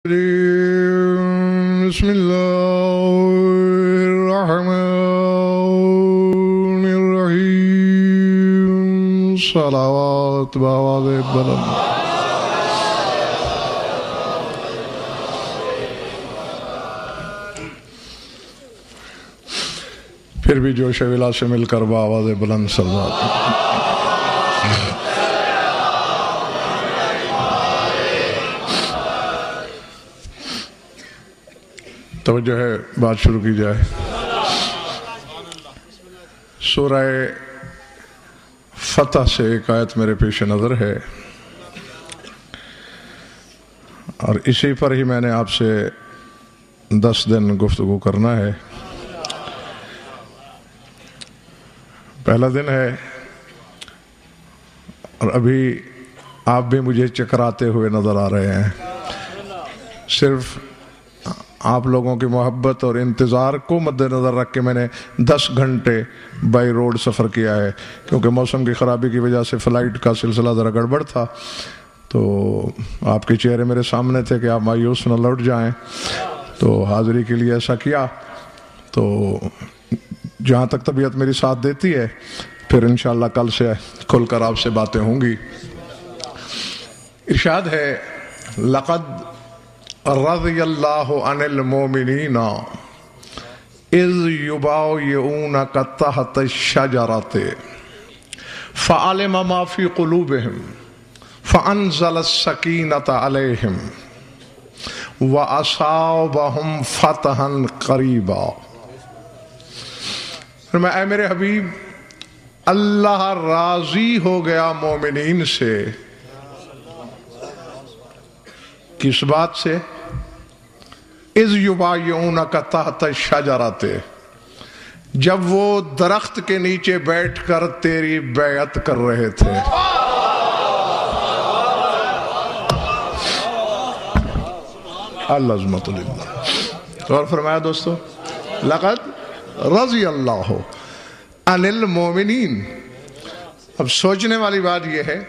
بسم الله الرحمن الرحيم صلوات بآواز بلند پھر بھی جوش ولا سے مل کر بآواز بلند صلوات توجہ ہے، بات شروع کی جائے۔ سورہ فتح سے ایک آیت میرے پیش نظر ہے اور اسی پر ہی میں نے آپ سے 10 دن گفتگو کرنا ہے۔ پہلا دن ہے اور ابھی آپ بھی مجھے چکراتے ہوئے نظر آ رہے ہیں۔ صرف آپ لوگوں کی محبت اور انتظار کو مد نظر رکھ کے میں نے 10 گھنٹے بائی روڈ سفر کیا ہے، کیونکہ موسم کی خرابی کی وجہ سے فلائٹ کا سلسلہ ذرا گڑبڑ تھا، تو آپ کے چہرے میرے سامنے تھے کہ آپ مایوس نہ لوٹ جائیں، تو حاضری کے لیے ایسا کیا۔ تو جہاں تک طبیعت میری ساتھ دیتی ہے پھر انشاءاللہ کل سے کھل کر آپ سے باتیں ہوں گی۔ ارشاد ہے لقد رضی اللہ عن المؤمنین اذ یبایعونک تحت الشجرۃ فعلم ما فی قلوبہم فانزل السکینۃ علیہم واصابہم فتحا قریبا۔ اے میرے حبیب، اللہ راضی ہو گیا مومنین سے۔ کس بات سے؟ اذ یبایعونک تحت الشجرۃ، جب وہ درخت کے نیچے بیٹھ کر تیری بیعت کر رہے تھے۔ العظمۃ للہ۔ اور فرمایا دوستو لقد رضی اللہ عن المؤمنین۔ اب سوچنے والی بات یہ ہے،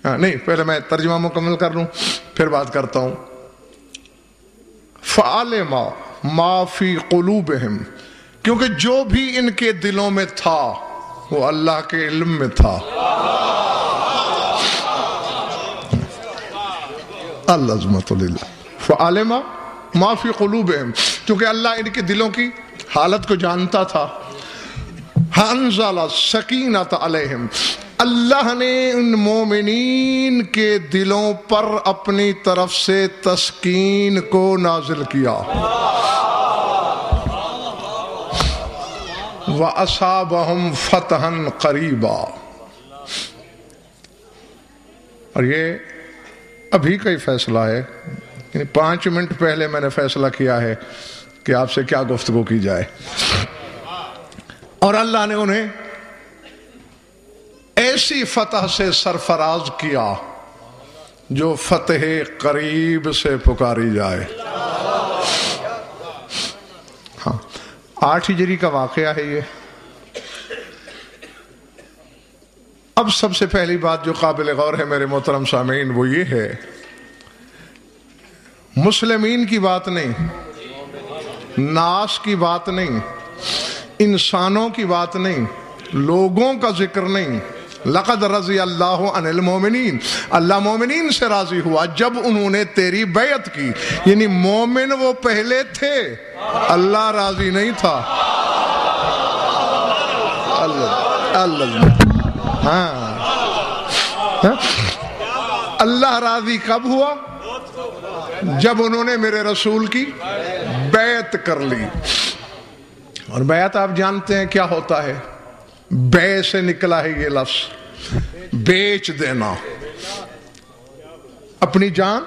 نہیں پہلے میں ترجمہ مکمل کر لوں پھر بات کرتا ہوں۔ فعلم ما فی قلوبہم، کیونکہ جو بھی ان کے دلوں میں تھا وہ اللہ کے علم میں تھا۔ العظمۃ للہ۔ فعلم ما فی قلوبہم، کیونکہ اللہ ان کے دلوں کی حالت کو جانتا تھا۔ انزل السکینۃ علیہم، اللہ نے ان مومنین کے دلوں پر اپنی طرف سے تسکین کو نازل کیا۔ وَأَصَابَهُمْ فَتْحًا قَرِيبًا، اور یہ ابھی کا ہی فیصلہ ہے، یعنی 5 منٹ پہلے میں نے فیصلہ کیا ہے کہ آپ سے کیا گفتگو کی جائے، اور اللہ نے انہیں ایسی فتح سے سرفراز کیا جو فتح قریب سے پکاری جائے۔ ہاں 8 ہجری کا واقعہ ہے یہ۔ اب سب سے پہلی بات جو قابل غور ہے میرے محترم سامعین وہ یہ ہے، مسلمین کی بات نہیں، ناس کی بات نہیں، انسانوں کی بات نہیں، لوگوں کا ذکر نہیں۔ لقد رضی اللہ عن المؤمنین، اللہ مومنین سے راضی ہوا جب انہوں نے تیری بیعت کی، یعنی مومن وہ پہلے تھے، اللہ راضی نہیں تھا۔ اللہ راضی کب ہوا؟ جب انہوں نے میرے رسول کی بیعت کر لی۔ اور بیعت آپ جانتے ہیں کیا ہوتا ہے؟ بے سے نکلا ہے یہ لفظ، بیچ دینا، اپنی جان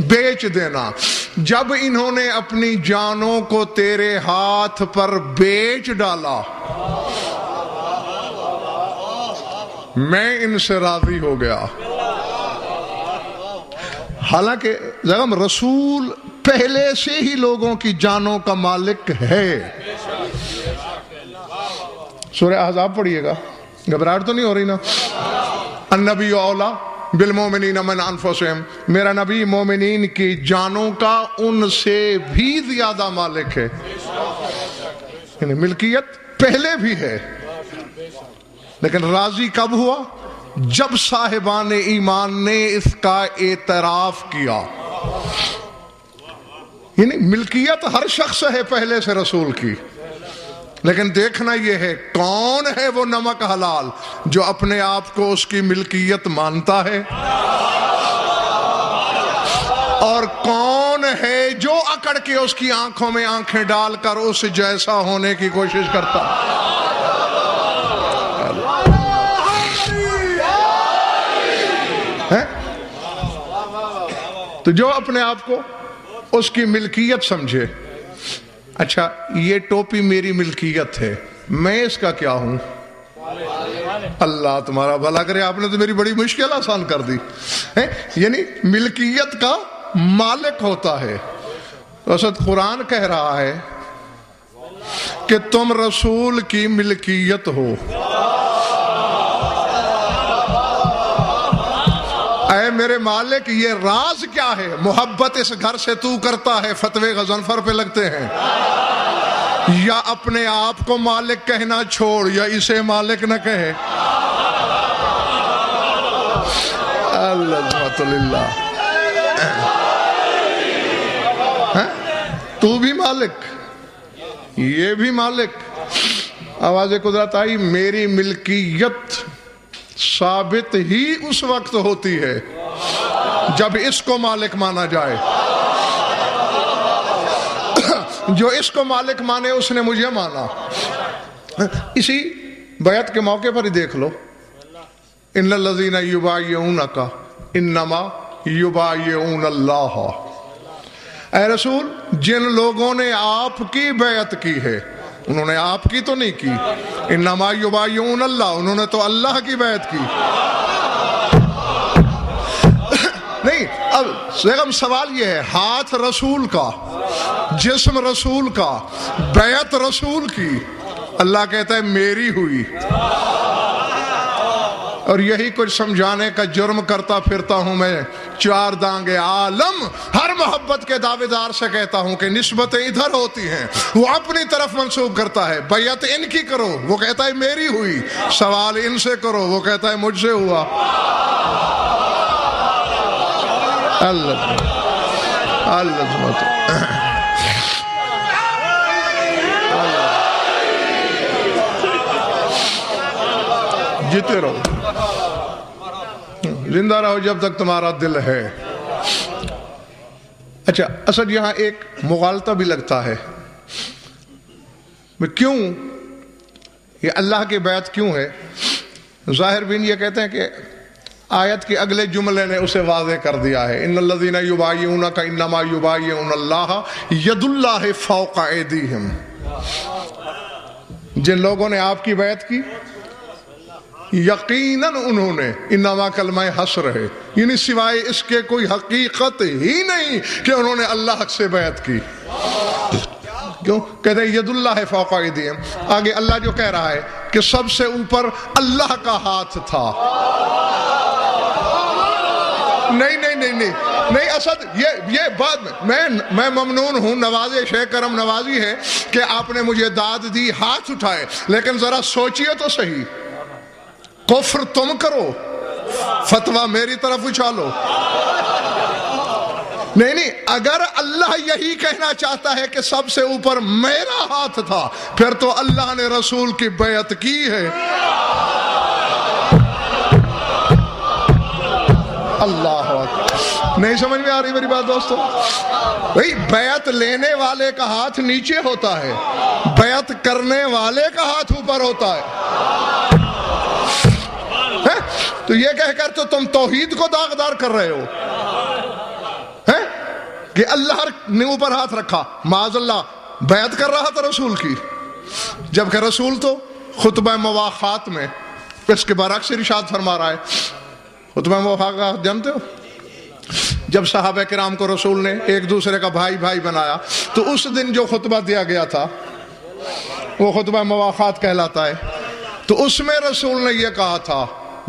بیچ دینا۔ جب انہوں نے اپنی جانوں کو تیرے ہاتھ پر بیچ ڈالا، میں ان سے راضی ہو گیا۔ حالانکہ رسول پہلے سے ہی لوگوں کی جانوں کا مالک ہے۔ سورہ احزاب پڑھیے گا، گھبراہٹ تو نہیں ہو رہی نا؟ النبی اولا بالمؤمنین من انفسہم، میرا نبی مومنین کی جانوں کا ان سے بھی زیادہ مالک ہے، یعنی ملکیت پہلے بھی ہے، لیکن راضی کب ہوا؟ جب صاحبان ایمان نے اس کا اعتراف کیا۔ یعنی ملکیت ہر شخص ہے پہلے سے رسول کی، لیکن دیکھنا یہ ہے کون ہے وہ نمک حلال جو اپنے آپ کو اس کی ملکیت مانتا ہے، اور کون ہے جو اکڑ کے اس کی آنکھوں میں آنکھیں ڈال کر اس جیسا ہونے کی کوشش کرتا ہے۔ تو جو اپنے آپ کو اس کی ملکیت سمجھے، اچھا یہ ٹوپی میری ملکیت ہے، میں اس کا کیا ہوں؟ اللہ تمہارا بھلا کرے، آپ نے تو میری بڑی مشکل آسان کر دی۔ یعنی ملکیت کا مالک ہوتا ہے۔ اسد قرآن کہہ رہا ہے کہ تم رسول کی ملکیت ہو۔ اے میرے مالک یہ راز کیا ہے؟ محبت اس گھر سے تو کرتا ہے، فتوے غضنفر پہ لگتے ہیں، یا اپنے آپ کو مالک کہنا چھوڑ یا اسے مالک نہ کہے۔ العظمت للہ، تو بھی مالک، یہ بھی مالک۔ آواز قدرت آئی، میری ملکیت ثابت ہی اس وقت ہوتی ہے جب اس کو مالک مانا جائے۔ جو اس کو مالک مانے اس نے مجھے مانا۔ اسی بیعت کے موقع پر ہی دیکھ لو، ان الذین یبایعونک انما یبایعون اللہ۔ اے رسول، جن لوگوں نے آپ کی بیعت کی ہے، انہوں نے آپ کی تو نہیں کی، انما یبایعون اللہ، انہوں نے تو اللہ کی بیعت کی۔ نہیں، اب بیگم سوال یہ ہے، ہاتھ رسول کا، جسم رسول کا، بیعت رسول کی، اللہ کہتا ہے میری ہوئی، اور یہی کچھ سمجھانے کا جرم کرتا پھرتا ہوں میں۔ چار دانگ عالم ہر محبت کے دعوے دار سے کہتا ہوں کہ نسبتیں ادھر ہوتی ہیں، وہ اپنی طرف منسوب کرتا ہے، بیعت ان کی کرو، وہ کہتا ہے میری ہوئی، سوال ان سے کرو، وہ کہتا ہے مجھ سے ہوا۔ اللہ جیتے رہو، زندہ رہو جب تک تمہارا دل ہے۔ اچھا اسد یہاں ایک مغالطہ بھی لگتا ہے، کیوں یہ اللہ کی بیعت کیوں ہے؟ ظاہر بین یہ کہتے ہیں کہ آیت کے اگلے جملے نے اسے واضح کر دیا ہے، ان الذین یبایعونک انما یبایعون اللہ ید اللہ فوق ایدیہم۔ جن لوگوں نے آپ کی بیعت کی، یقیناً انہوں نے، انما کلمہ حصر ہے، یعنی سوائے اس کے کوئی حقیقت ہی نہیں کہ انہوں نے اللہ سے بیعت کی۔ کیوں کہتے ہیں ید اللہ فوق ایدیہم؟ آگے اللہ جو کہہ رہا ہے کہ سب سے اوپر اللہ کا ہاتھ تھا۔ نہیں اسد، یہ بات میں ممنون ہوں، نوازش ہے، کرم نوازی ہے کہ آپ نے مجھے داد دی، ہاتھ اٹھائے، لیکن ذرا سوچئے تو صحیح، کفر تم کرو، فتویٰ میری طرف اچھالو۔ نہیں، اگر اللہ یہی کہنا چاہتا ہے کہ سب سے اوپر میرا ہاتھ تھا، پھر تو اللہ نے رسول کی بیعت کی ہے۔ اللہ اکبر، نہیں سمجھ میں آ رہی میری بات دوستو؟ بھئی بیعت لینے والے کا ہاتھ نیچے ہوتا ہے، بیعت کرنے والے کا ہاتھ اوپر ہوتا ہے۔ تو یہ کہہ کر تو تم توحید کو داغدار کر رہے ہو کہ اللہ نے اوپر ہاتھ رکھا، معاذ اللہ بیعت کر رہا تھا رسول کی، جبکہ رسول تو خطبہ مواخات میں اس کے برعکس ارشاد فرما رہا ہے۔ خطبہ مواخات جانتے ہو؟ جب صحابہ کرام کو رسول نے ایک دوسرے کا بھائی بھائی بنایا، تو اس دن جو خطبہ دیا گیا تھا وہ خطبہ مواخات کہلاتا ہے۔ تو اس میں رسول نے یہ کہا تھا،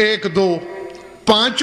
1 2 5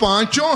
5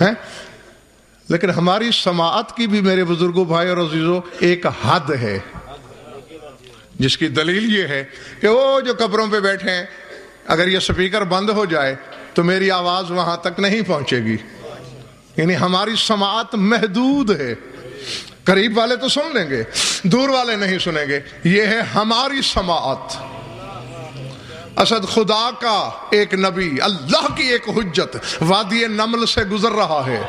ہیں، لیکن ہماری سماعت کی بھی میرے بزرگوں، بھائی اور عزیزوں، ایک حد ہے، جس کی دلیل یہ ہے کہ وہ جو قبروں پہ بیٹھے ہیں، اگر یہ سپیکر بند ہو جائے تو میری آواز وہاں تک نہیں پہنچے گی. یعنی ہماری سماعت محدود ہے. قریب والے تو سن لیں گے، دور والے نہیں سنیں گے. یہ ہے ہماری سماعت. اسد خدا کا ایک نبی، اللہ کی ایک حجت وادی نمل سے گزر رہا ہے،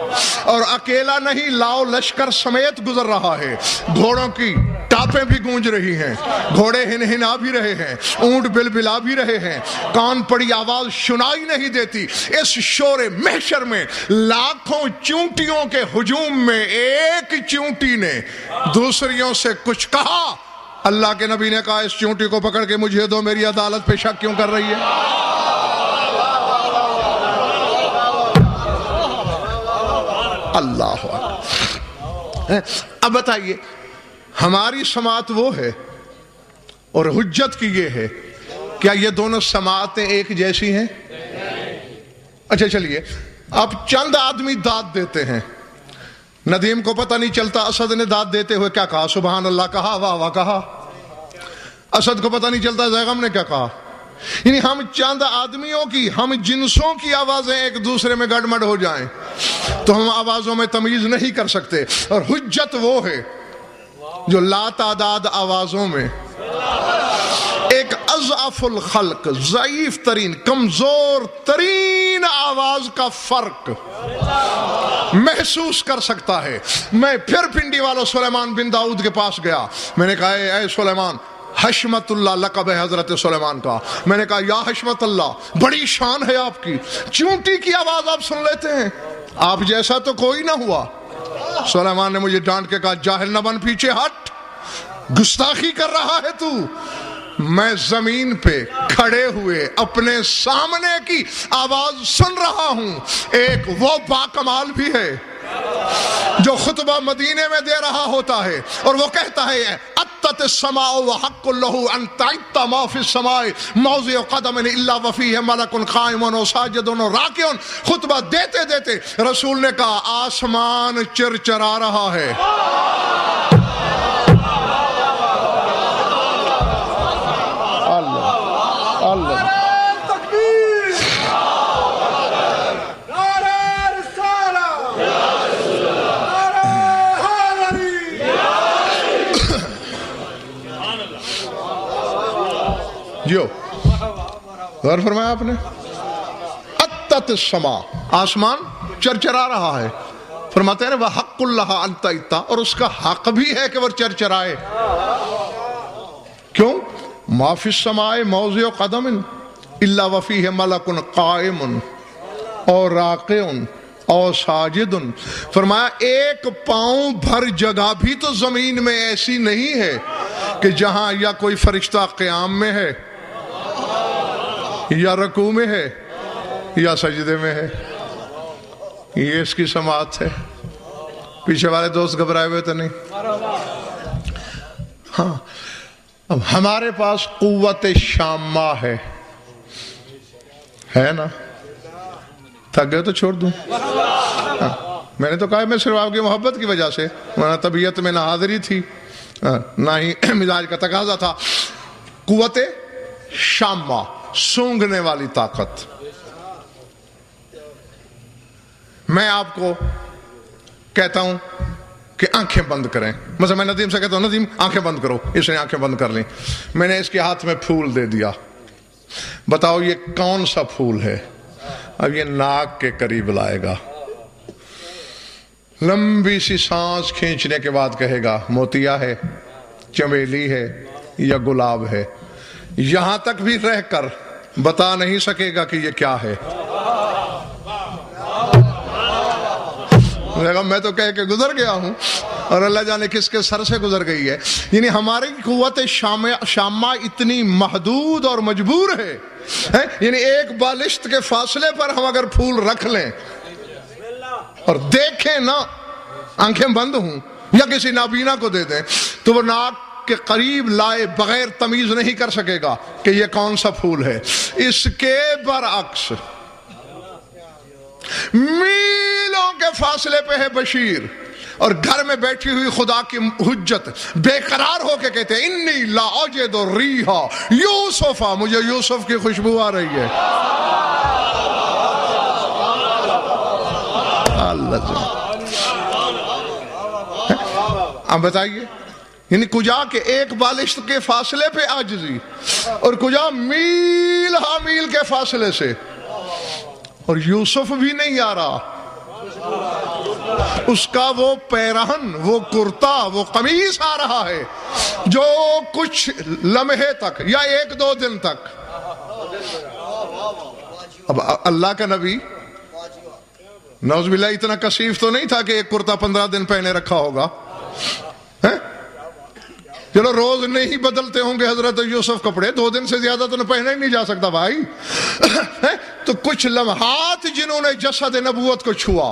اور اکیلا نہیں، لاؤ لشکر سمیت گزر رہا ہے. گھوڑوں کی ٹاپیں بھی گونج رہی ہیں، گھوڑے ہنہنا بھی رہے ہیں، اونٹ بلبلا بھی رہے ہیں، کان پڑی آواز سنائی نہیں دیتی. اس شور محشر میں لاکھوں چونٹیوں کے ہجوم میں ایک چونٹی نے دوسریوں سے کچھ کہا. اللہ کے نبی نے کہا اس چونٹی کو پکڑ کے مجھے دو، میری عدالت پہ شک کیوں کر رہی ہے؟ اللہ اکبر. اب بتائیے، ہماری سماعت وہ ہے اور حجت کی یہ ہے، کیا یہ دونوں سماعتیں ایک جیسی ہیں؟ اچھا چلیے، اب چند آدمی داد دیتے ہیں. ندیم کو پتہ نہیں چلتا اسد نے داد دیتے ہوئے کیا کہا، سبحان اللہ کہا، واہ واہ کہا. اسد کو پتہ نہیں چلتا زیغم نے کیا کہا. یعنی ہم چند آدمیوں کی، ہم جنسوں کی آوازیں ایک دوسرے میں گڑمڑ ہو جائیں تو ہم آوازوں میں تمیز نہیں کر سکتے. اور حجت وہ ہے جو لا تعداد آوازوں میں ایک اضعف الخلق، ضعیف ترین، کمزور ترین آواز کا فرق محسوس کر سکتا ہے. میں پھر پنڈی والوں سلیمان بن داؤد کے پاس گیا. میں نے کہا اے سلیمان، حشمت اللہ لقب ہے حضرت سلیمان کا. میں نے کہا یا حشمت اللہ، بڑی شان ہے آپ کی، چونٹی کی آواز آپ سن لیتے ہیں، آپ جیسا تو کوئی نہ ہوا. سلیمان نے مجھے ڈانٹ کے کہا جاہل نہ بن، پیچھے ہٹ، گستاخی کر رہا ہے تو. میں زمین پہ کھڑے ہوئے اپنے سامنے کی آواز سن رہا ہوں. ایک وہ باکمال بھی ہے جو خطبہ مدینے میں دے رہا ہوتا ہے اور وہ کہتا ہے اتت السماء وحق له ان تعط ما في السماء موضع قدم الا وفيه ملك قائم وساجد وراكع. خطبہ دیتے دیتے رسول نے کہا آسمان چرچرا رہا ہے. اللہ اللہ جو غور فرمایا آپ نے. اتت السماء، آسمان چرچرا رہا ہے. فرماتے ہیں وحق اللہ ان تعط، اور اس کا حق بھی ہے کہ وہ چرچرائے. کیوں؟ ما فی السماء موضع قدم الا وفیہ ملک قائم اور راکع اور ساجد. فرمایا ایک پاؤں بھر جگہ بھی تو زمین میں ایسی نہیں ہے کہ جہاں یا کوئی فرشتہ قیام میں ہے، یا رکوع میں ہے، یا سجدے میں ہے. یہ اس کی سماعت ہے. پیچھے والے دوست گھبرائے ہوئے تو نہیں؟ ہاں، اب ہمارے پاس قوت شامہ ہے نا. تھک گئے تو چھوڑ دوں. میں نے تو کہا میں صرف آپ کی محبت کی وجہ سے، طبیعت میں نہ حاضری تھی نہ ہی مزاج کا تقاضا تھا. قوت شامہ، سونگھنے والی طاقت. میں آپ کو کہتا ہوں کہ آنکھیں بند کریں. مثلا میں ندیم سے کہتا ہوں ندیم آنکھیں بند کرو، اس نے آنکھیں بند کر لیں. میں نے اس کے ہاتھ میں پھول دے دیا. بتاؤ یہ کون سا پھول ہے؟ اب یہ ناک کے قریب لائے گا، لمبی سی سانس کھینچنے کے بعد کہے گا موتیا ہے، چمیلی ہے یا گلاب ہے. یہاں تک بھی رہ کر بتا نہیں سکے گا کہ یہ کیا ہے. میں تو کہہ کے گزر گیا ہوں اور اللہ جانے کس کے سر سے گزر گئی ہے. یعنی ہماری قوت شامہ اتنی محدود اور مجبور ہے. یعنی ایک بالشت کے فاصلے پر ہم اگر پھول رکھ لیں اور دیکھیں نا، آنکھیں بند ہوں یا کسی نابینا کو دے دیں، تو وہ ناک کے قریب لائے بغیر تمیز نہیں کر سکے گا کہ یہ کون سا پھول ہے. اس کے برعکس میلوں کے فاصلے پہ ہے بشیر، اور گھر میں بیٹھی ہوئی خدا کی حجت بے قرار ہو کے کہتے ہیں انی لا اجد ریحا یوسف، مجھے یوسف کی خوشبو آ رہی ہے۔ اللہ، اب بتائیے، یعنی کجا کے ایک بالشت کے فاصلے پہ عاجزی، اور کجا میل ہا میل کے فاصلے سے، اور یوسف بھی نہیں آ رہا، اس کا وہ پیرہن، وہ کرتا، وہ قمیص آ رہا ہے جو کچھ لمحے تک یا 1-2 دن تک۔ اب اللہ کا نبی نعوذ باللہ اتنا کثیف تو نہیں تھا کہ ایک کرتا 15 دن پہنے رکھا ہوگا، چلو روز نہیں بدلتے ہوں گے حضرت یوسف کپڑے، 2 دن سے زیادہ تو پہنا ہی نہیں جا سکتا بھائی، تو کچھ لمحات جنہوں نے جسد نبوت کو چھوا،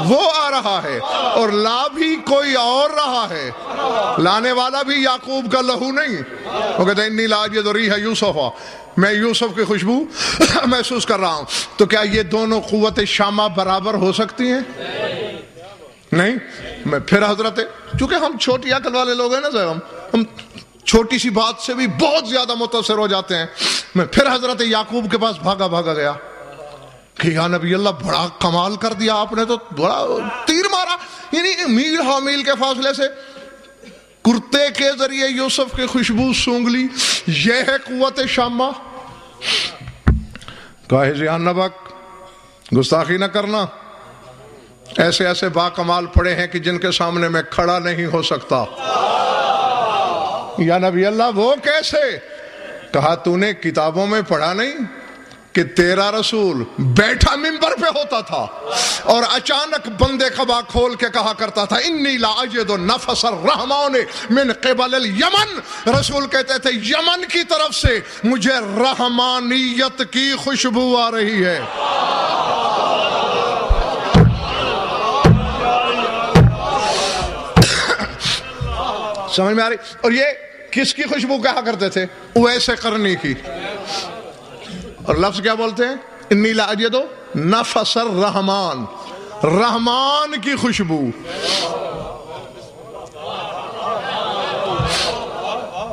وہ آ رہا ہے، اور لا بھی کوئی اور رہا ہے، لانے والا بھی یعقوب کا لہو نہیں، وہ کہتے ہیں انی لا اجد ریح یوسف، میں یوسف کی خوشبو محسوس کر رہا ہوں۔ تو کیا یہ دونوں قوت شامہ برابر ہو سکتی ہیں؟ نہیں۔ میں پھر حضرت، چونکہ ہم چھوٹی عقل والے لوگ ہیں نا صاحب، ہم چھوٹی سی بات سے بھی بہت زیادہ متاثر ہو جاتے ہیں۔ میں پھر حضرت یعقوب کے پاس بھاگا گیا کہ یا نبی اللہ بڑا کمال کر دیا آپ نے، تو بڑا تیر مارا، یعنی میل ہا میل کے فاصلے سے کرتے کے ذریعے یوسف کی خوشبو سونگ لی، یہ ہے قوت شامہ۔ کہا ذہن نہ بک، گستاخی نہ کرنا، ایسے ایسے با کمال پڑے ہیں کہ جن کے سامنے میں کھڑا نہیں ہو سکتا۔ یا نبی اللہ وہ کیسے؟ کہا تو نے کتابوں میں پڑھا نہیں کہ تیرا رسول بیٹھا منبر پہ ہوتا تھا اور اچانک بندے قبا کھول کے کہا کرتا تھا انی لا اجد نفس الرحمن من قبل الیمن، رسول کہتے تھے یمن کی طرف سے مجھے رحمانیت کی خوشبو آ رہی ہے۔ سمجھ میں آ رہی؟ اور یہ کس کی خوشبو کہا کرتے تھے؟ اویس قرنی کی، اور لفظ کیا بولتے ہیں؟ انی لا اجد نفس الرحمن، رحمان کی خوشبو۔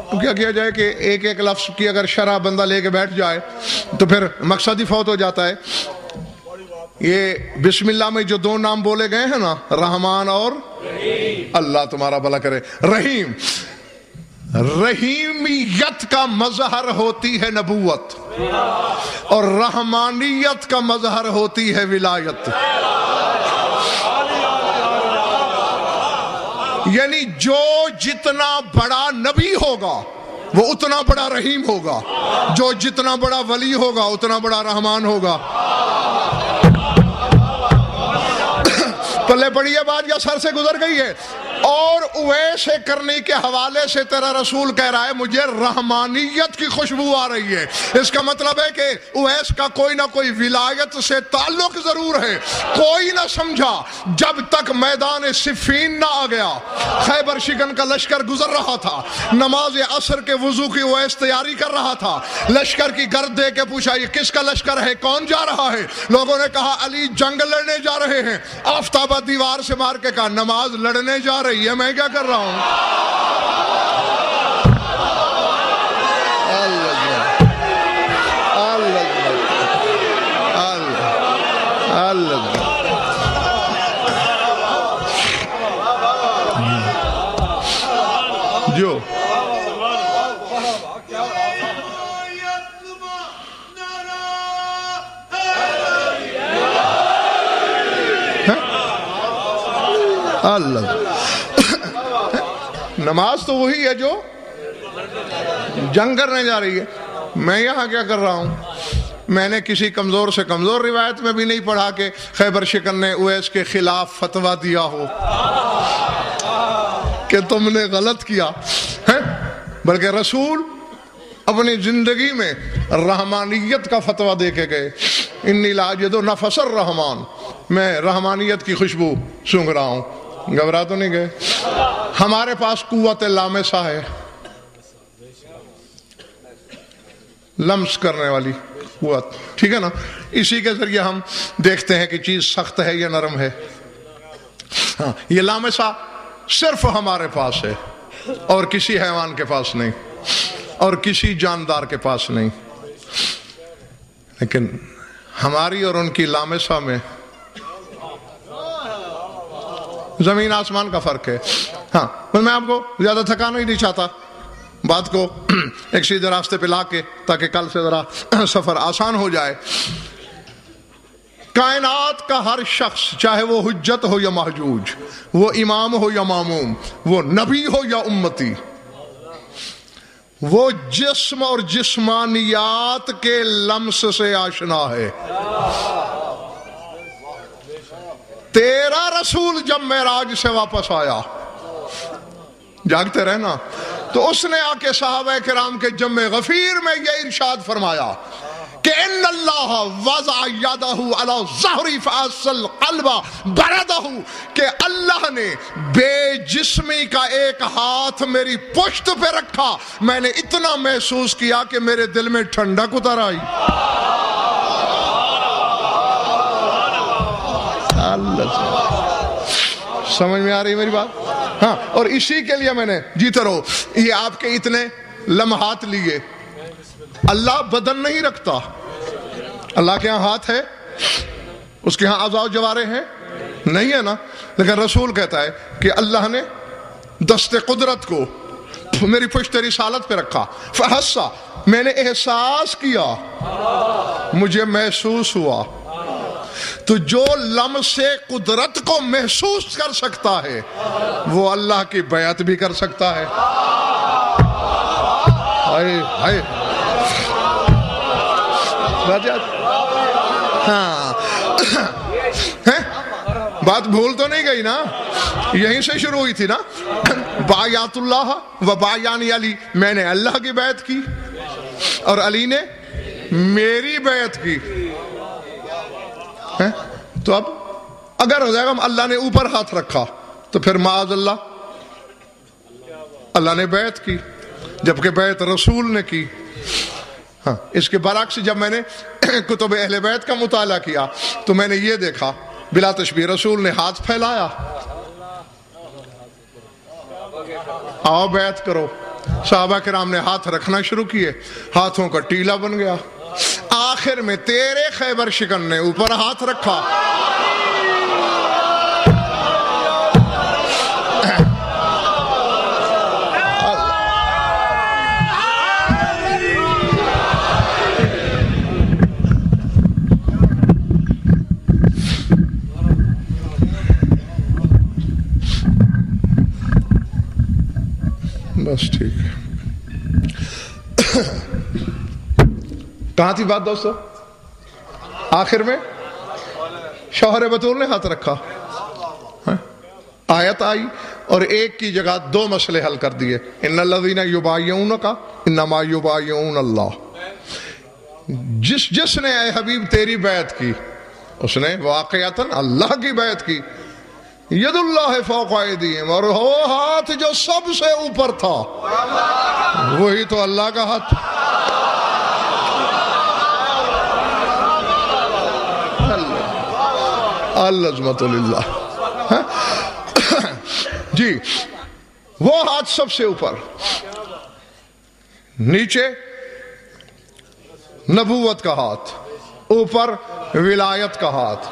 تو کیا کیا جائے کہ ایک ایک لفظ کی اگر شرح بندہ لے کے بیٹھ جائے تو پھر مقصد ہی فوت ہو جاتا ہے۔ یہ بسم اللہ میں جو 2 نام بولے گئے ہیں نا، رحمان اور اللہ تمہارا بھلا کرے، رحیم، رحیمیت کا مظہر ہوتی ہے نبوت، اور رحمانیت کا مظہر ہوتی ہے ولایت۔ یعنی جو جتنا بڑا نبی ہوگا وہ اتنا بڑا رحیم ہوگا، جو جتنا بڑا ولی ہوگا اتنا بڑا رحمان ہوگا۔ پلے پڑی ہے بات یا سر سے گزر گئی ہے؟ اور اویس کرنی کے حوالے سے تیرا رسول کہہ رہا ہے مجھے رحمانیت کی خوشبو آ رہی ہے۔ اس کا مطلب ہے کہ اویس کا کوئی نہ کوئی ولایت سے تعلق ضرور ہے۔ کوئی نہ سمجھا جب تک میدان صفین نہ آ گیا، خیبر شکن کا لشکر گزر رہا تھا، نماز عصر کے وضو کی اویس تیاری کر رہا تھا، لشکر کی گرد دے کے پوچھا یہ کس کا لشکر ہے، کون جا رہا ہے؟ لوگوں نے کہا علی جنگ لڑنے جا رہے ہیں۔ آفتاب دیوار سے مار کے کہا نماز لڑنے جا رہی ہے، میں کیا کر رہا ہوں؟ جو اللہ، نماز تو وہی ہے جو جنگ کرنے جا رہی ہے۔ میں یہاں کیا کر رہا ہوں؟ میں نے کسی کمزور سے کمزور روایت میں بھی نہیں پڑھا کہ خیبر شکن نے اویس کے خلاف فتویٰ دیا ہو کہ تم نے غلط کیا ہے، بلکہ رسول اپنی زندگی میں رحمانیت کا فتویٰ دے کے گئے، انی لا اجد نفس الرحمن، میں رحمانیت کی خوشبو سونگھ رہا ہوں۔ گھبرا تو نہیں گئے؟ ہمارے پاس قوت لامسہ ہے، لمس کرنے والی قوت، ٹھیک ہے نا؟ اسی کے ذریعے ہم دیکھتے ہیں کہ چیز سخت ہے یا نرم ہے. ہاں، یہ لامسہ صرف ہمارے پاس ہے اور کسی حیوان کے پاس نہیں اور کسی جاندار کے پاس نہیں. لیکن ہماری اور ان کی لامسہ میں زمین آسمان کا فرق ہے. ہاں، میں آپ کو زیادہ تھکانا ہی نہیں چاہتا، بات کو ایک سیدھے راستے پہ لا کے، تاکہ کل سے ذرا سفر آسان ہو جائے. کائنات کا ہر شخص، چاہے وہ حجت ہو یا محجوج، وہ امام ہو یا ماموم، وہ نبی ہو یا امتی، وہ جسم اور جسمانیات کے لمس سے آشنا ہے. تیرا رسول جب معراج سے واپس آیا، جاگتے رہنا، تو اس نے آ کے صحابہ کرام کے جمع غفیر میں یہ ارشاد فرمایا کہ ان اللہ وضع یدہ علی ظہری فاصل القلب بردہ، کہ اللہ نے بے جسمی کا ایک ہاتھ میری پشت پہ رکھا، میں نے اتنا محسوس کیا کہ میرے دل میں ٹھنڈک اتر آئی. سمجھ میں آ رہی میری بات؟ ہاں، اور اسی کے لیے میں نے جیتے رہو، یہ آپ کے اتنے لمحات لیے. اللہ بدن نہیں رکھتا، اللہ کے ہاں ہاتھ ہے، اس کے ہاں اعضاء و جوارح ہیں نہیں ہے نا، لیکن رسول کہتا ہے کہ اللہ نے دست قدرت کو میری پشت رسالت پہ رکھا. فحسا، میں نے احساس کیا، مجھے محسوس ہوا. تو جو لمس قدرت کو محسوس کر سکتا ہے وہ اللہ کی بیعت بھی کر سکتا ہے. ہائے ہاں، بات بھول تو نہیں گئی نا؟ یہیں سے شروع ہوئی تھی نا. بایات اللہ و بایانی علی، میں نے اللہ کی بیعت کی اور علی نے میری بیعت کی. تو اب اگر ہو جائے گا اللہ نے اوپر ہاتھ رکھا تو پھر معاذ اللہ نے بیعت کی، جبکہ بیعت رسول نے کی. ہاں، اس کے برعکس جب میں نے کتب اہل بیت کا مطالعہ کیا تو میں نے یہ دیکھا بلا تشبیہ رسول نے ہاتھ پھیلایا، آؤ بیعت کرو. صحابہ کرام نے ہاتھ رکھنا شروع کیے، ہاتھوں کا ٹیلا بن گیا. آخر میں تیرے خیبر شکن نے اوپر ہاتھ رکھا. بس ٹھیک ہے. کہاں تھی بات دوستو؟ آخر میں شوہر بطول نے ہاتھ رکھا، آیت آئی اور ایک کی جگہ دو مسئلے حل کر دیے. ان الذین یبایعونک انما یبایعون اللہ. جس نے اے حبیب تیری بیعت کی اس نے واقعتاً اللہ کی بیعت کی. ید اللہ فوق ایدیہم، اور وہ ہاتھ جو سب سے اوپر تھا وہی تو اللہ کا ہاتھ. العظمت للہ. جی، وہ ہاتھ سب سے اوپر، نیچے نبوت کا ہاتھ، اوپر ولایت کا ہاتھ.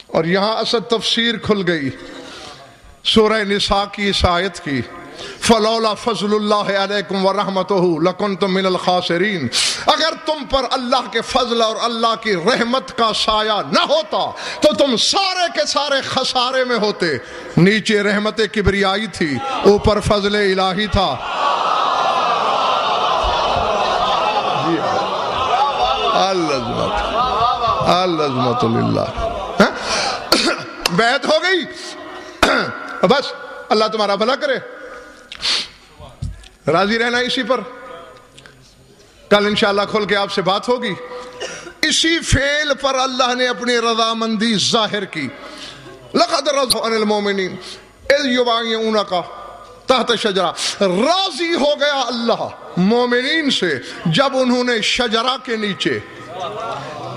اور یہاں اصل تفسیر کھل گئی سورہ نساء کی اس آیت کی. فلولا فضل اللہ علیکم ورحمتہ لکنتم من الخاسرین. اگر تم پر اللہ کے فضل اور اللہ کی رحمت کا سایہ نہ ہوتا تو تم سارے کے سارے خسارے میں ہوتے. نیچے رحمت کبریائی تھی، اوپر فضل الہی تھا. العظمت للہ. بیعت ہو گئی، بس اللہ تمہارا بھلا کرے. راضی رہنا اسی پر. کل انشاءاللہ کھول کے آپ سے بات ہوگی. اسی فعل پر اللہ نے اپنی رضامندی ظاہر کی. لقد رضي عن المؤمنين اذ يبايعونك تحت شجرہ، راضی ہو گیا اللہ مومنین سے جب انہوں نے شجرہ کے نیچے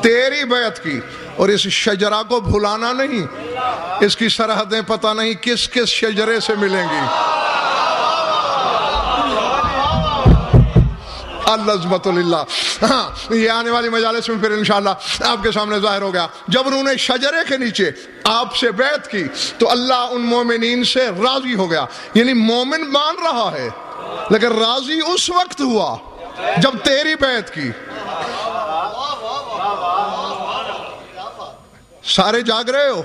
تیری بیعت کی. اور اس شجرہ کو بھلانا نہیں، اس کی سرحدیں پتہ نہیں کس کس شجرے سے ملیں گی. العظمت للہ. ہاں، یہ آنے والی مجالس میں پھر انشاءاللہ آپ کے سامنے ظاہر ہو گیا. جب انہوں نے شجرے کے نیچے آپ سے بیعت کی تو اللہ ان مومنین سے راضی ہو گیا. یعنی مومن مان رہا ہے لیکن راضی اس وقت ہوا جب تیری بیعت کی. سارے جاگ رہے ہو؟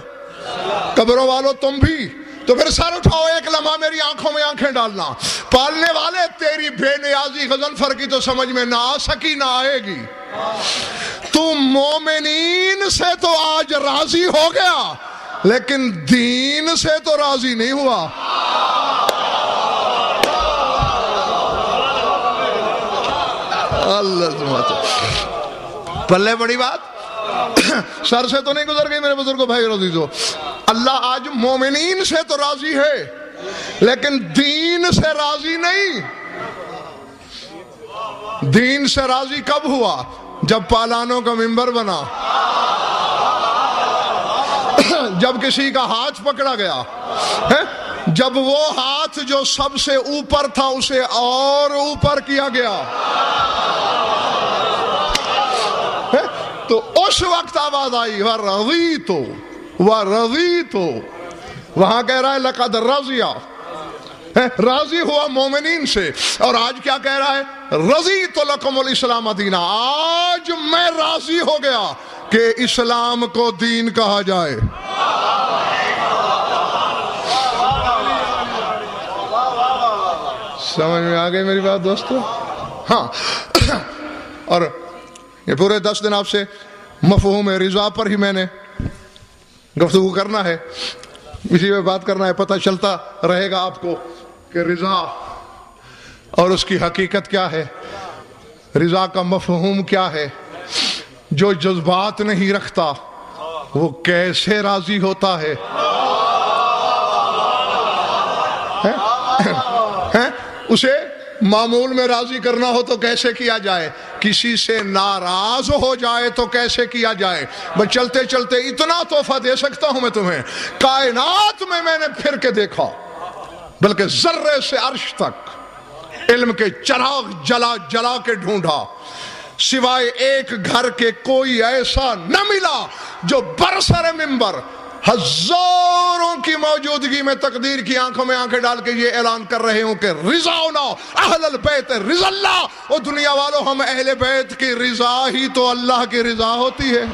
قبروں والوں تم بھی؟ تو پھر سر اٹھاؤ، ایک لمحہ میری آنکھوں میں آنکھیں ڈالنا. پالنے والے تیری بے نیازی غضنفر کی تو سمجھ میں نہ آ سکی نہ آئے گی. تو مومنین سے تو آج راضی ہو گیا لیکن دین سے تو راضی نہیں ہوا. اللہ پلے بڑی بات سر سے تو نہیں گزر گئی میرے بزرگوں بھائی عزیزو. اللہ آج مومنین سے تو راضی ہے لیکن دین سے راضی نہیں. دین سے راضی کب ہوا؟ جب پالانوں کا منبر بنا، جب کسی کا ہاتھ پکڑا گیا، جب وہ ہاتھ جو سب سے اوپر تھا اسے اور اوپر کیا گیا، تو اس وقت آواز آئی وَرَضِيتُ وَرَضِيتُ. وہاں کہہ رہا ہے لَقَدْ رَضِيَ، راضی ہوا مومنین سے. اور آج کیا کہہ رہا ہے؟ رَضِيتُ لَكُمُ الْإِسْلَامَ دِينًا. آج میں راضی ہو گیا کہ اسلام کو دین کہا جائے. سمجھ میں آ گئی میری بات دوستو؟ ہاں. اور یہ پورے 10 دن آپ سے مفہوم رضا پر ہی میں نے گفتگو کرنا ہے، اسی میں بات کرنا ہے. پتہ چلتا رہے گا آپ کو کہ رضا اور اس کی حقیقت کیا ہے، رضا کا مفہوم کیا ہے. جو جذبات نہیں رکھتا وہ کیسے راضی ہوتا ہے. اسے معمول میں راضی کرنا ہو تو کیسے کیا جائے، کسی سے ناراض ہو جائے تو کیسے کیا جائے. بس چلتے چلتے اتنا تحفہ دے سکتا ہوں میں تمہیں، کائنات میں نے پھر کے دیکھا، بلکہ ذرے سے عرش تک علم کے چراغ جلا جلا کے ڈھونڈا، سوائے ایک گھر کے کوئی ایسا نہ ملا جو برسر منبر ہزاروں کی موجودگی میں تقدیر کی آنکھوں میں آنکھیں ڈال کے یہ اعلان کر رہے ہوں کہ رضاؤنا اہل البیت رضا اللہ. اور دنیا والوں ہم اہل بیت کی رضا ہی تو اللہ کی رضا ہوتی ہے.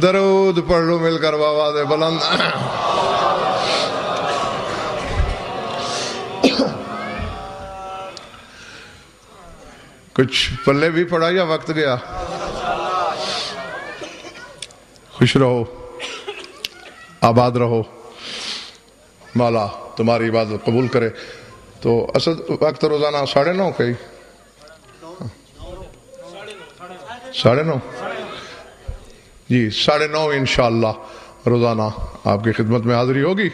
درود پڑھ لو مل کر بآواز بلند. کچھ پلے بھی پڑا یا وقت گیا؟ خوش رہو، آباد رہو، مولا تمہاری عبادت قبول کرے. تو اسد وقت روزانہ 9:30 کئی 9:30 جی 9:30 انشاءاللہ روزانہ آپ کی خدمت میں حاضری ہوگی.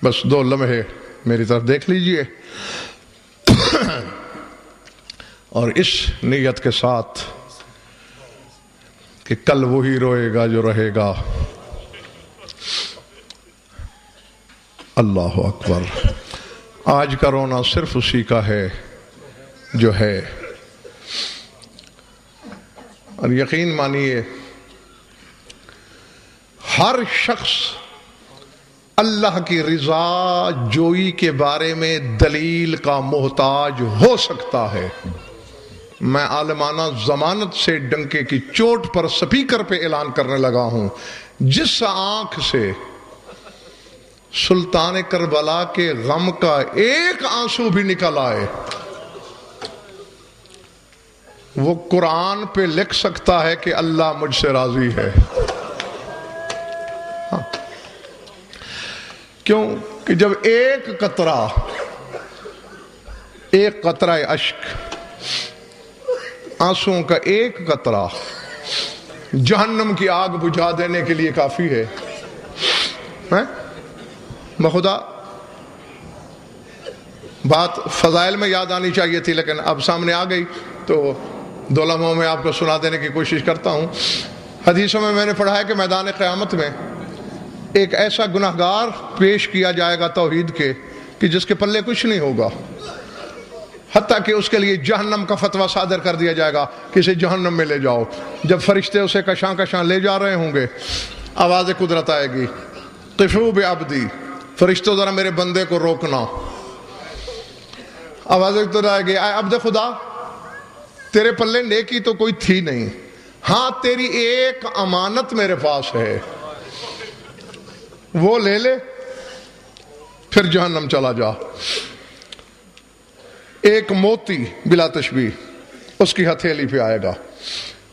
بس 2 لمحے میری طرف دیکھ لیجئے اور اس نیت کے ساتھ کہ کل وہی روئے گا جو رہے گا. اللہ اکبر. آج کا رونا صرف اسی کا ہے جو ہے. اور یقین مانیے ہر شخص اللہ کی رضا جوئی کے بارے میں دلیل کا محتاج ہو سکتا ہے. میں عالمانہ ضمانت سے ڈنکے کی چوٹ پر سپیکر پہ اعلان کرنے لگا ہوں، جس آنکھ سے سلطان کربلا کے غم کا ایک آنسو بھی نکل آئے وہ قرآن پہ لکھ سکتا ہے کہ اللہ مجھ سے راضی ہے. ہاں. کیوں کہ جب ایک قطرہ اشک، آنسوؤں کا ایک قطرہ جہنم کی آگ بجھا دینے کے لیے کافی ہے. بخدا بات فضائل میں یاد آنی چاہیے تھی لیکن اب سامنے آ گئی تو 2 لمحوں میں آپ کو سنا دینے کی کوشش کرتا ہوں. حدیثوں میں نے پڑھا ہے کہ میدان قیامت میں ایک ایسا گناہگار پیش کیا جائے گا توحید کے کہ جس کے پلے کچھ نہیں ہوگا، حتیٰ کہ اس کے لیے جہنم کا فتویٰ صادر کر دیا جائے گا کہ اسے جہنم میں لے جاؤ. جب فرشتے اسے کشاں کشاں لے جا رہے ہوں گے، آواز قدرت آئے گی، قفو بعبدی، فرشتوں ذرا میرے بندے کو روکنا. آواز قدرت آئے گی، اے عبد خدا تیرے پلے نیکی تو کوئی تھی نہیں، ہاں تیری ایک امانت میرے پاس ہے، وہ لے لے پھر جہنم چلا جا. ایک موتی بلا تشبیہ اس کی ہتھیلی پہ آئے گا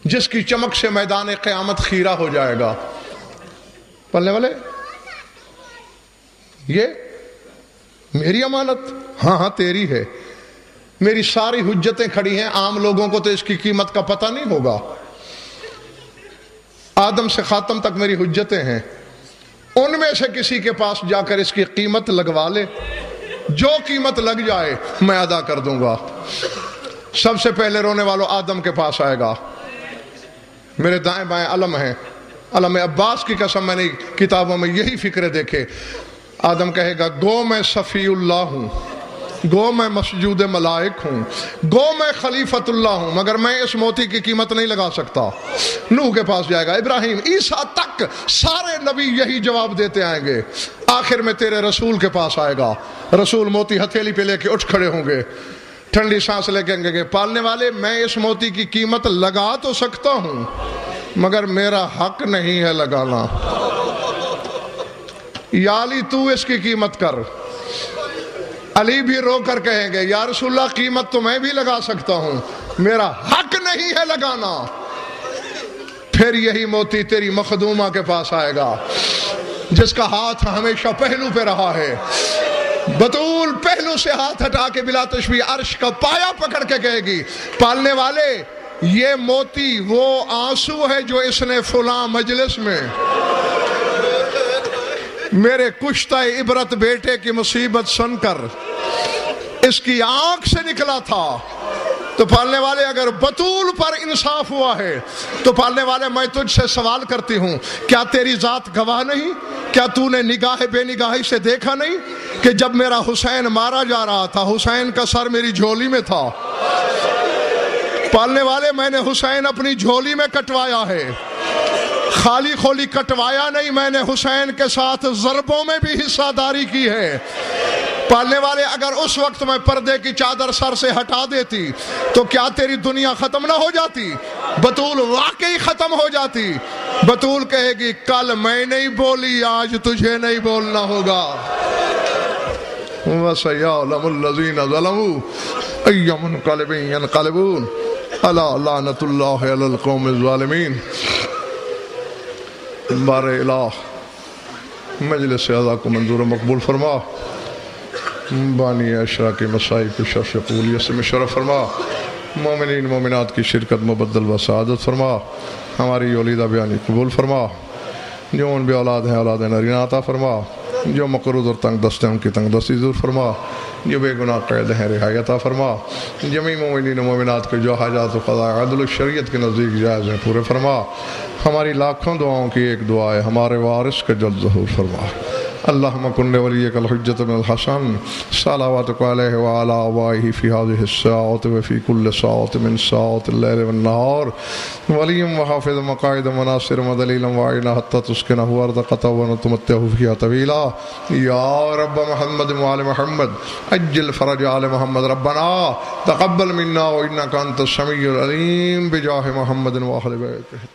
جس کی چمک سے میدان قیامت خیرہ ہو جائے گا. پلنے والے یہ میری امانت؟ ہاں تیری ہے. میری ساری حجتیں کھڑی ہیں، عام لوگوں کو تو اس کی قیمت کا پتہ نہیں ہوگا. آدم سے خاتم تک میری حجتیں ہیں، ان میں سے کسی کے پاس جا کر اس کی قیمت لگوا لے، جو قیمت لگ جائے میں ادا کر دوں گا. سب سے پہلے رونے والوں آدم کے پاس آئے گا. میرے دائیں بائیں علم ہیں، علم عباس کی قسم میں نے کتابوں میں یہی فکرے دیکھے. آدم کہے گا گو میں صفی اللہ ہوں، گو میں مسجود ملائک ہوں، گو میں خلیفت اللہ ہوں، مگر میں اس موتی کی قیمت نہیں لگا سکتا. نوح کے پاس جائے گا، ابراہیم، عیسیٰ تک سارے نبی یہی جواب دیتے آئیں گے. آخر میں تیرے رسول کے پاس آئے گا، رسول موتی ہتھیلی پہ لے کے اٹھ کھڑے ہوں گے، ٹھنڈی سانس لے کے کہیں گے پالنے والے میں اس موتی کی قیمت لگا تو سکتا ہوں مگر میرا حق نہیں ہے لگانا. یا علی تو اس کی قیمت کر. علی بھی رو کر کہیں گے یا رسول اللہ قیمت تو میں بھی لگا سکتا ہوں، میرا حق نہیں ہے لگانا. پھر یہی موتی تیری مخدومہ کے پاس آئے گا جس کا ہاتھ ہمیشہ پہلو پہ رہا ہے. بطول پہلو سے ہاتھ ہٹا کے بلا تشبیہ عرش کا پایا پکڑ کے کہے گی پالنے والے یہ موتی وہ آنسو ہے جو اس نے فلاں مجلس میں میرے کشتہ عبرت بیٹے کی مصیبت سن کر اس کی آنکھ سے نکلا تھا. تو پالنے والے اگر بطول پر انصاف ہوا ہے تو پالنے والے میں تجھ سے سوال کرتی ہوں کیا تیری ذات گواہ نہیں؟ کیا تو نے نگاہ بے نگاہی سے دیکھا نہیں کہ جب میرا حسین مارا جا رہا تھا حسین کا سر میری جھولی میں تھا. پالنے والے میں نے حسین اپنی جھولی میں کٹوایا ہے، خالی خولی کٹوایا نہیں، میں نے حسین کے ساتھ ضربوں میں بھی حصہ داری کی ہے. پالنے والے اگر اس وقت میں پردے کی چادر سر سے ہٹا دیتی تو کیا تیری دنیا ختم نہ ہو جاتی؟ بطول واقعی ختم ہو جاتی. بطول کہے گی کل میں نہیں بولی آج تجھے نہیں بولنا ہوگا. وَسَيَعْلَمُ الَّذِينَ ظَلَمُوا أَيَّ مُنْقَلِبٍ يَنْقَلِبُونَ أَلَا لَعْنَةُ اللَّهِ عَلَى الْقَوْمِ الظَّالِمِينَ. بار الہ مجلس اعضاء کو منظور و مقبول فرما، بانی اشرا کے مسائل کو شرف قبولیت سے مشرف فرما، مومنین مومنات کی شرکت مبدل و سعادت فرما، ہماری ولیدہ بیانی قبول فرما، جو ان بے اولاد ہیں اولاد نرینہ عطا فرما، جو مقروض اور تنگ دست ہیں ان کی تنگ دستی دور فرما، جو بے گناہ قید ہیں رہائی عطا فرما، جمیع مومنین و مومنات کے جو حاجات و قضاء عدل و شریعت کے نزدیک جائز ہیں پورے فرما. ہماری لاکھوں دعاؤں کی ایک دعا ہے ہمارے وارث کے جلد ظہور فرما. اللہم کن ولیک الحجت بن الحسن صلواتک علیہ وعلی آبائہ فی هذه الساعة وفی کل ساعة من ساعات اللیل والنہار ولیم وحافظ مقاعد مناصر مدلیلا وعینا حتی تسکنہ ارضک طوعا تمتعہ فیہا طویلا. یا رب محمد وآل محمد اجل فرج آل محمد. ربنا تقبل منا وانک انت السمیع العلیم بجاہ محمد وآل بیتہ.